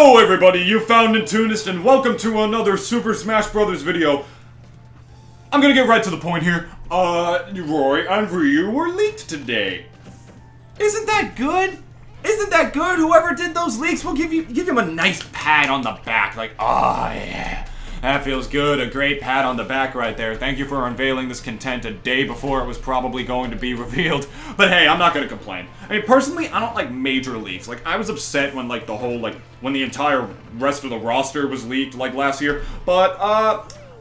Hello everybody, you found Nintoonist and welcome to another Super Smash Bros. Video. I'm gonna get right to the point here. Roy and Ryu were leaked today. Isn't that good? Isn't that good? Whoever did those leaks will give him a nice pat on the back. Like, oh yeah, that feels good. A great pat on the back right there. Thank you for unveiling this content a day before it was probably going to be revealed. But hey, I'm not gonna complain. I mean, personally, I don't like major leaks. Like, I was upset when like the whole when the entire rest of the roster was leaked like last year. But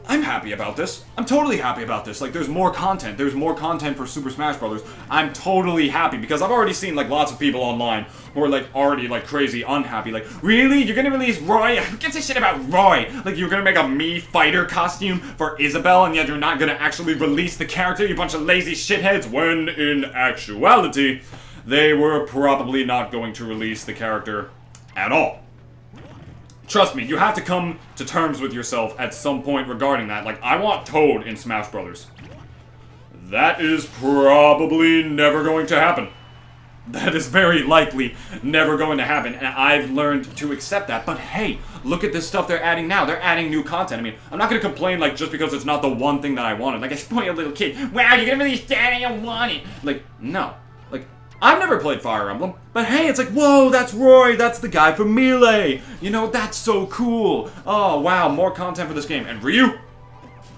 I'm happy about this. I'm totally happy about this. Like, there's more content. There's more content for Super Smash Bros. I'm totally happy because I've already seen, like, lots of people online who are, like, already, like, crazy unhappy. Like, really? You're gonna release Roy? Who gives a shit about Roy? Like, you're gonna make a Mii fighter costume for Isabelle and yet you're not gonna actually release the character, you bunch of lazy shitheads? When, in actuality, they were probably not going to release the character at all. Trust me, you have to come to terms with yourself at some point regarding that. Like, I want Toad in Smash Bros. That is probably never going to happen. That is very likely never going to happen, and I've learned to accept that. But hey, look at this stuff they're adding now. They're adding new content. I mean, I'm not going to complain, like, just because it's not the one thing that I wanted. Like, I spoiled a little kid. Wow, you're going to release that and you want it. Like, no. Like, I've never played Fire Emblem, but hey, it's like, whoa, that's Roy, that's the guy from Melee. You know, that's so cool. Oh, wow, more content for this game. And Ryu?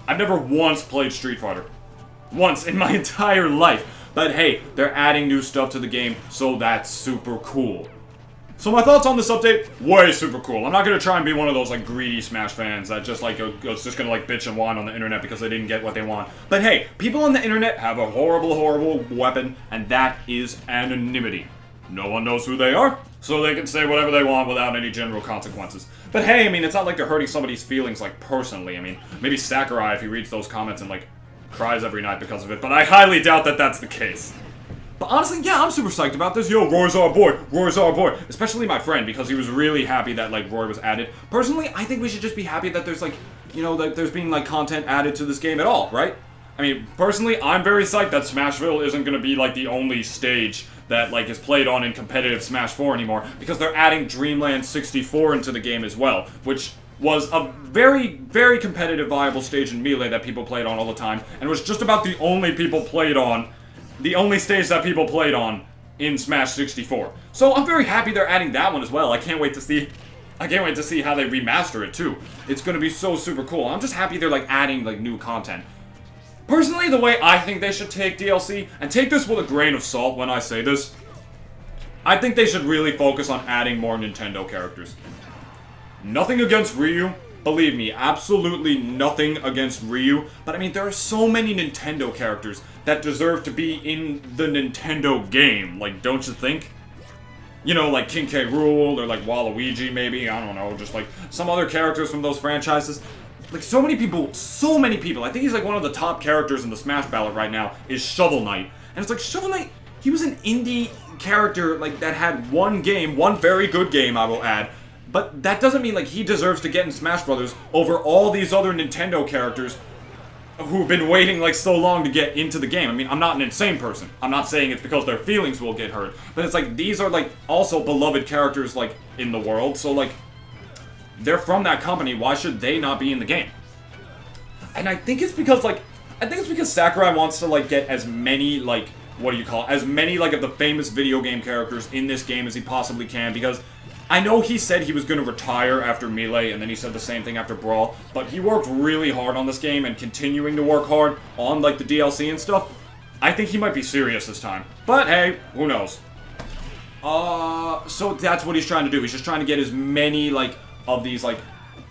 I've never once played Street Fighter. Once in my entire life. But hey, they're adding new stuff to the game, so that's super cool. So my thoughts on this update, way super cool. I'm not going to try and be one of those, like, greedy Smash fans that just, like, is just going to, like, bitch and whine on the internet because they didn't get what they want. But hey, people on the internet have a horrible, horrible weapon, and that is anonymity. No one knows who they are, so they can say whatever they want without any general consequences. But hey, I mean, it's not like they're hurting somebody's feelings, like, personally. I mean, maybe Sakurai, if he reads those comments and, like, cries every night because of it, but I highly doubt that that's the case. But honestly, yeah, I'm super psyched about this. Yo, Roy's our boy. Roy's our boy. Especially my friend, because he was really happy that, like, Roy was added. Personally, I think we should just be happy that there's, like, you know, that there's being, like, content added to this game at all, right? I mean, personally, I'm very psyched that Smashville isn't going to be, like, the only stage that, like, is played on in competitive Smash 4 anymore, because they're adding Dreamland 64 into the game as well, which was a very, very competitive, viable stage in Melee that people played on all the time, and was just about the only stage that people played on in Smash 64. So I'm very happy they're adding that one as well. I can't wait to see how they remaster it too. It's gonna be so super cool. I'm just happy they're, like, adding, like, new content. Personally, the way I think they should take DLC, and take this with a grain of salt when I say this, I think they should really focus on adding more Nintendo characters. Nothing against Ryu. Believe me, absolutely nothing against Ryu, but I mean, there are so many Nintendo characters that deserve to be in the Nintendo game, like, don't you think? You know, like King K. Rool, or like Waluigi, maybe, I don't know, just like some other characters from those franchises. Like, so many people, I think he's like one of the top characters in the Smash ballot right now, is Shovel Knight. And it's like, Shovel Knight, he was an indie character, like, that had one game, one very good game, I will add, but that doesn't mean, like, he deserves to get in Smash Bros. Over all these other Nintendo characters who've been waiting, like, so long to get into the game. I mean, I'm not an insane person. I'm not saying it's because their feelings will get hurt. But it's like, these are, like, also beloved characters, like, in the world. So, like, they're from that company. Why should they not be in the game? And I think it's because, like, Sakurai wants to, like, get as many, like, as many, like, of the famous video game characters in this game as he possibly can, because I know he said he was going to retire after Melee, and then he said the same thing after Brawl, but he worked really hard on this game, and continuing to work hard on, like, the DLC and stuff, I think he might be serious this time. But hey, who knows? So that's what he's trying to do. He's just trying to get as many, like, of these, like,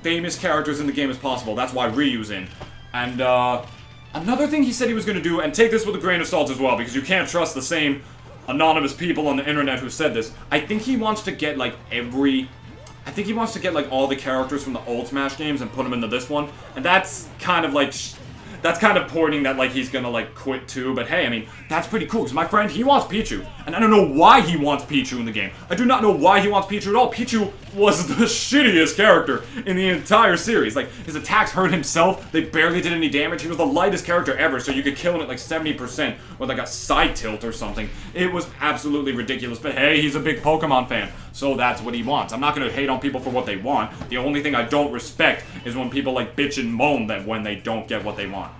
famous characters in the game as possible. That's why Ryu's in. And, another thing he said he was going to do, and take this with a grain of salt as well, because you can't trust the same anonymous people on the internet who said this. I think he wants to get, like, all the characters from the old Smash games and put them into this one. And that's kind of, like, pointing that, like, he's gonna, like, quit too. But hey, I mean, that's pretty cool, because my friend, he wants Pichu. And I don't know why he wants Pichu in the game. I do not know why he wants Pichu at all. Pichu was the shittiest character in the entire series. Like, his attacks hurt himself, they barely did any damage, he was the lightest character ever, so you could kill him at like 70% with like a side tilt or something. It was absolutely ridiculous, but hey, he's a big Pokemon fan, so that's what he wants. I'm not gonna hate on people for what they want. The only thing I don't respect is when people like bitch and moan that when they don't get what they want.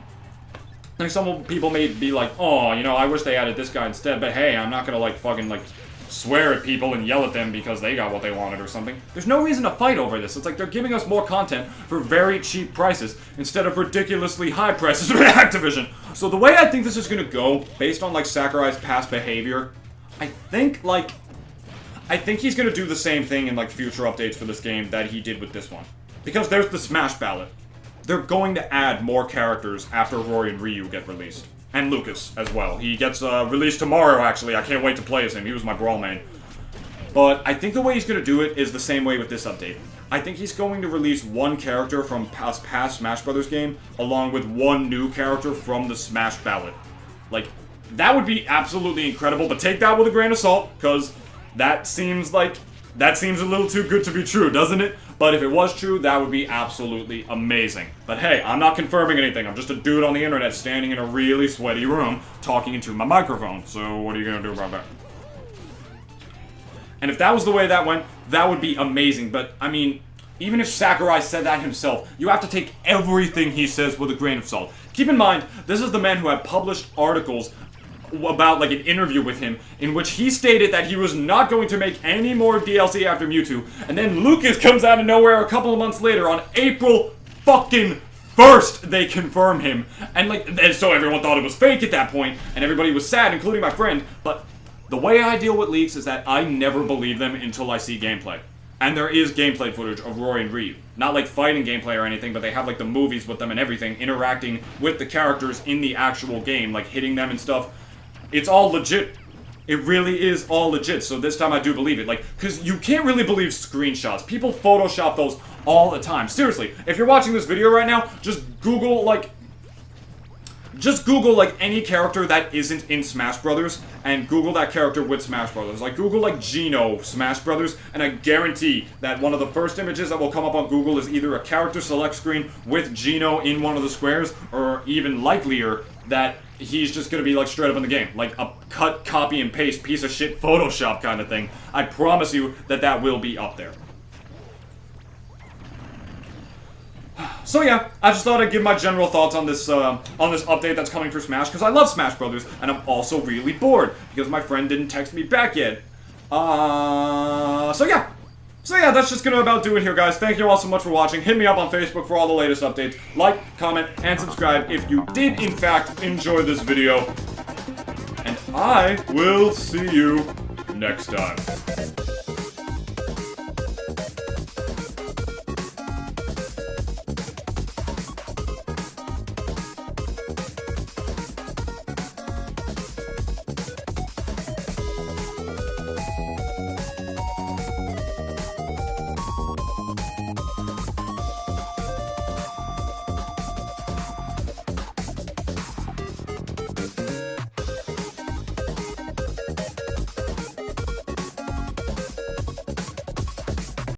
Like, some people may be like, oh, you know, I wish they added this guy instead, but hey, I'm not gonna like fucking like swear at people and yell at them because they got what they wanted or something. There's no reason to fight over this. It's like they're giving us more content for very cheap prices instead of ridiculously high prices from Activision. So the way I think this is gonna go, based on like Sakurai's past behavior, I think he's gonna do the same thing in like future updates for this game that he did with this one. Because there's the Smash ballot. They're going to add more characters after Roy and Ryu get released. And Lucas, as well. He gets released tomorrow, actually. I can't wait to play as him. He was my brawl main. But I think the way he's going to do it is the same way with this update. I think he's going to release one character from past Smash Brothers game, along with one new character from the Smash ballot. Like, that would be absolutely incredible, but take that with a grain of salt, because that seems a little too good to be true, doesn't it? But if it was true, that would be absolutely amazing. But hey, I'm not confirming anything. I'm just a dude on the internet standing in a really sweaty room talking into my microphone. So what are you gonna do about that? And if that was the way that went, that would be amazing. But, I mean, even if Sakurai said that himself, you have to take everything he says with a grain of salt. Keep in mind, this is the man who had published articles about like an interview with him in which he stated that he was not going to make any more DLC after Mewtwo, and then Lucas comes out of nowhere a couple of months later on April fucking 1st they confirm him, and so everyone thought it was fake at that point, and everybody was sad, including my friend. But the way I deal with leaks is that I never believe them until I see gameplay. And there is gameplay footage of Roy and Ryu. Not like fighting gameplay or anything, but they have like the movies with them and everything, interacting with the characters in the actual game, like hitting them and stuff. It's all legit. It really is all legit, so this time I do believe it. Like, because you can't really believe screenshots. People Photoshop those all the time. Seriously, if you're watching this video right now, just Google, like, any character that isn't in Smash Brothers, and Google that character with Smash Brothers. Like, Google, like, Geno Smash Brothers, and I guarantee that one of the first images that will come up on Google is either a character select screen with Geno in one of the squares, or even likelier, that he's just gonna be like straight up in the game. Like a cut, copy, and paste piece of shit Photoshop kind of thing. I promise you that that will be up there. So yeah, I just thought I'd give my general thoughts on this update that's coming for Smash, because I love Smash Brothers, and I'm also really bored, because my friend didn't text me back yet. So yeah, that's just gonna about do it here, guys. Thank you all so much for watching. Hit me up on Facebook for all the latest updates. Like, comment, and subscribe if you did, in fact, enjoy this video. And I will see you next time.